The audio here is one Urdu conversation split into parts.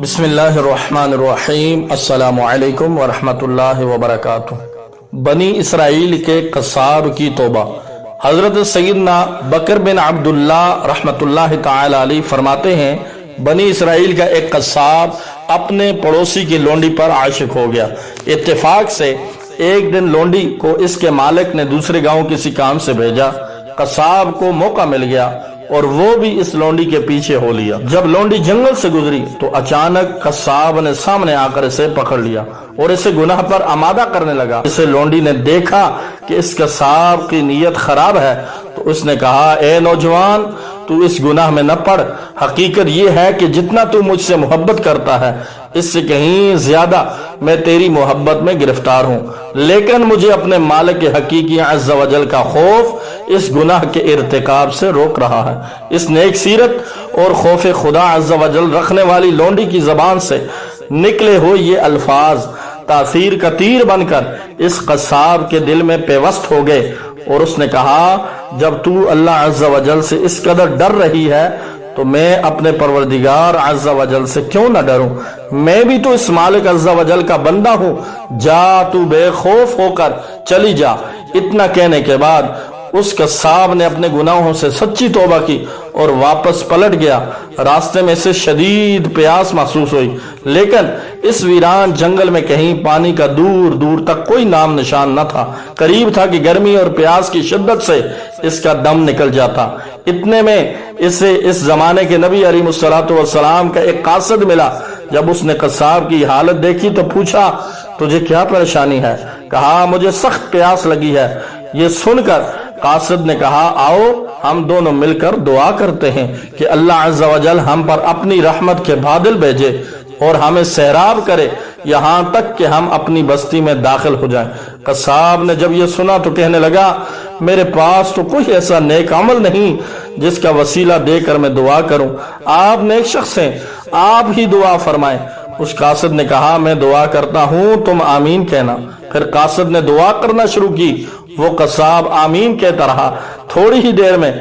بسم اللہ الرحمن الرحیم۔ السلام علیکم ورحمۃ اللہ وبرکاتہ۔ بنی اسرائیل کے قصاب کی توبہ۔ حضرت سیدنا بکر بن عبداللہ رحمۃ اللہ تعالی علیہ فرماتے ہیں، بنی اسرائیل کا ایک قصاب اپنے پڑوسی کی لونڈی پر عاشق ہو گیا۔ اتفاق سے ایک دن لونڈی کو اس کے مالک نے دوسرے گاؤں کسی کام سے بھیجا۔ قصاب کو موقع مل گیا اور وہ بھی اس لونڈی کے پیچھے ہو لیا۔ جب لونڈی جنگل سے گزری تو اچانک قصاب نے سامنے آ کر اسے پکڑ لیا اور اسے گناہ پر آمادہ کرنے لگا۔ اسے لونڈی نے دیکھا کہ اس قصاب کی نیت خراب ہے تو اس نے کہا، اے نوجوان، تو اس گناہ میں نہ پڑ۔ حقیقت یہ ہے کہ جتنا تو مجھ سے محبت کرتا ہے اس سے کہیں زیادہ میں تیری محبت میں گرفتار ہوں، لیکن مجھے اپنے مالک حقیقی عز و جل کا خوف اس گناہ کے ارتکاب سے روک رہا ہے۔ اس نیک سیرت اور خوف خدا عز و جل رکھنے والی لونڈی کی زبان سے نکلے ہوئے یہ الفاظ تاثیر کا تیر بن کر اس قصاب کے دل میں پیوست ہو گئے اور اس نے کہا، جب تو اللہ عز و جل سے اس قدر ڈر رہی ہے تو میں اپنے پروردگار عز و جل سے کیوں نہ ڈروں؟ میں بھی تو اس مالک عز و جل کا بندہ ہوں، جا تو بے خوف ہو کر چلی جا۔ اتنا کہنے کے بعد اس قصاب نے اپنے گناہوں سے سچی توبہ کی اور واپس پلٹ گیا۔ راستے میں سے شدید پیاس محسوس ہوئی، لیکن اس ویران جنگل میں کہیں پانی کا دور دور تک کوئی نام نشان نہ تھا۔ قریب تھا کہ گرمی اور پیاس کی شدت سے اس کا دم نکل جاتا۔ اتنے میں اسے اس زمانے کے نبی علیہ السلام کا ایک قاصد ملا۔ جب اس نے قصاب کی حالت دیکھی تو پوچھا، تجھے کیا پریشانی ہے؟ کہا، مجھے سخت پیاس لگی ہے۔ یہ سن کر قاصد نے کہا، آؤ ہم دونوں مل کر دعا کرتے ہیں کہ اللہ عز و جل ہم پر اپنی رحمت کے بادل بھیجے اور ہمیں سیراب کرے یہاں تک کہ ہم اپنی بستی میں داخل ہو جائیں۔ قصاب نے جب یہ سنا تو کہنے لگا، میرے پاس تو کوئی ایسا نیک عمل نہیں جس کا وسیلہ دے کر میں دعا کروں۔ آپ نیک شخص ہیں، آپ ہی دعا فرمائیں۔ اس قاصد نے کہا، میں دعا کرتا ہوں، تم آمین کہنا۔ پھر قاصد نے دعا کرنا شروع کی۔ وہ قصاب آمین کہتا رہا۔ تھوڑی ہی دیر میں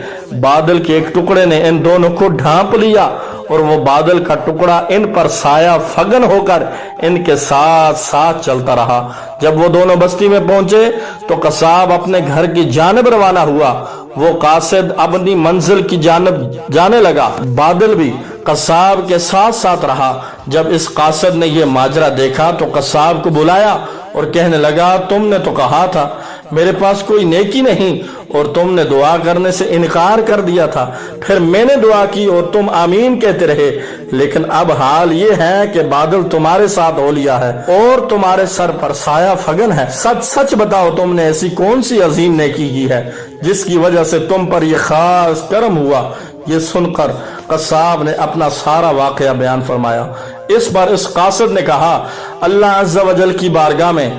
بادل کے ایک ٹکڑے نے ان دونوں کو ڈھانپ لیا اور وہ بادل کا ٹکڑا ان پر سایہ فگن ہو کر ان کے ساتھ ساتھ چلتا رہا۔ جب وہ دونوں بستی میں پہنچے تو قصاب اپنے گھر کی جانب روانہ ہوا۔ وہ قاصد اپنی منزل کی جانب جانے لگا۔ بادل بھی قصاب کے ساتھ ساتھ رہا۔ جب اس قاصد نے یہ ماجرا دیکھا تو قصاب کو بلایا اور کہنے لگا، تم نے تو کہا تھا میرے پاس کوئی نیکی نہیں اور تم نے دعا کرنے سے انکار کر دیا تھا، پھر میں نے دعا کی اور تم آمین کہتے رہے، لیکن اب حال یہ ہے کہ بادل تمہارے ساتھ ہو لیا ہے اور تمہارے سر پر سایہ فگن ہے۔ سچ سچ بتاؤ، تم نے ایسی کون سی عظیم نیکی کی ہے جس کی وجہ سے تم پر یہ خاص کرم ہوا؟ یہ سن کر قصاب نے اپنا سارا واقعہ بیان فرمایا۔ اس پر اس قاصد نے کہا، اللہ عز و جل کی بارگاہ میں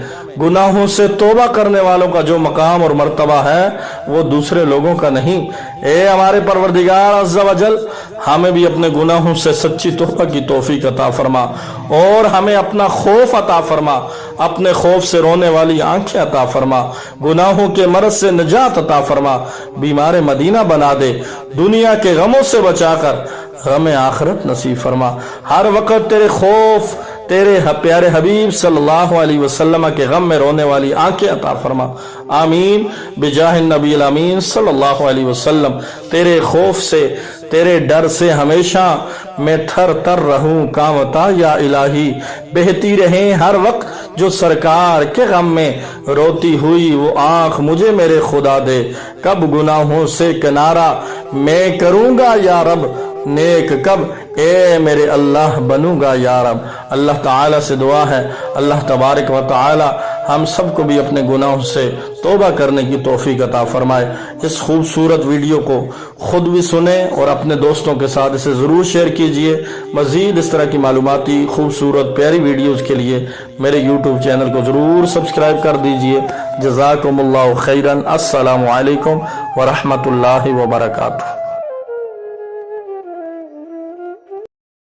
گناہوں سے توبہ کرنے والوں کا جو مقام اور مرتبہ ہے وہ دوسرے لوگوں کا نہیں۔ اے ہمارے پروردگار عز و جل، ہمیں بھی اپنے گناہوں سے سچی توبہ کی توفیق عطا فرما اور ہمیں اپنا خوف عطا فرما، اپنے خوف سے رونے والی آنکھیں عطا فرما، گناہوں کے مرض سے نجات عطا فرما، بیمار مدینہ بنا دے، دنیا کے غموں سے بچا کر غم آخرت نصیب فرما۔ ہر وقت تیرے خوف، تیرے پیارے حبیب صلی اللہ علیہ وسلم کے غم میں رونے والی آنکھیں عطا فرما۔ آمین بجاہ النبی الامین صلی اللہ علیہ وسلم۔ تیرے خوف سے، تیرے ڈر سے ہمیشہ میں تھر تر رہوں کانوتا یا الہی، بہتی رہیں ہر وقت جو سرکار کے غم میں، روتی ہوئی وہ آنکھ مجھے میرے خدا دے، کب گناہوں سے کنارہ میں کروں گا یا رب، نیک کب اے میرے اللہ بنوں گا یا رب۔ اللہ تعالیٰ سے دعا ہے، اللہ تبارک و تعالیٰ ہم سب کو بھی اپنے گناہوں سے توبہ کرنے کی توفیق عطا فرمائے۔ اس خوبصورت ویڈیو کو خود بھی سنیں اور اپنے دوستوں کے ساتھ اسے ضرور شیئر کیجئے۔ مزید اس طرح کی معلوماتی خوبصورت پیاری ویڈیوز کے لیے میرے یوٹیوب چینل کو ضرور سبسکرائب کر دیجئے۔ جزاکم اللہ خیرا۔ السلام علیکم ورحمۃ اللہ وبرکاتہ۔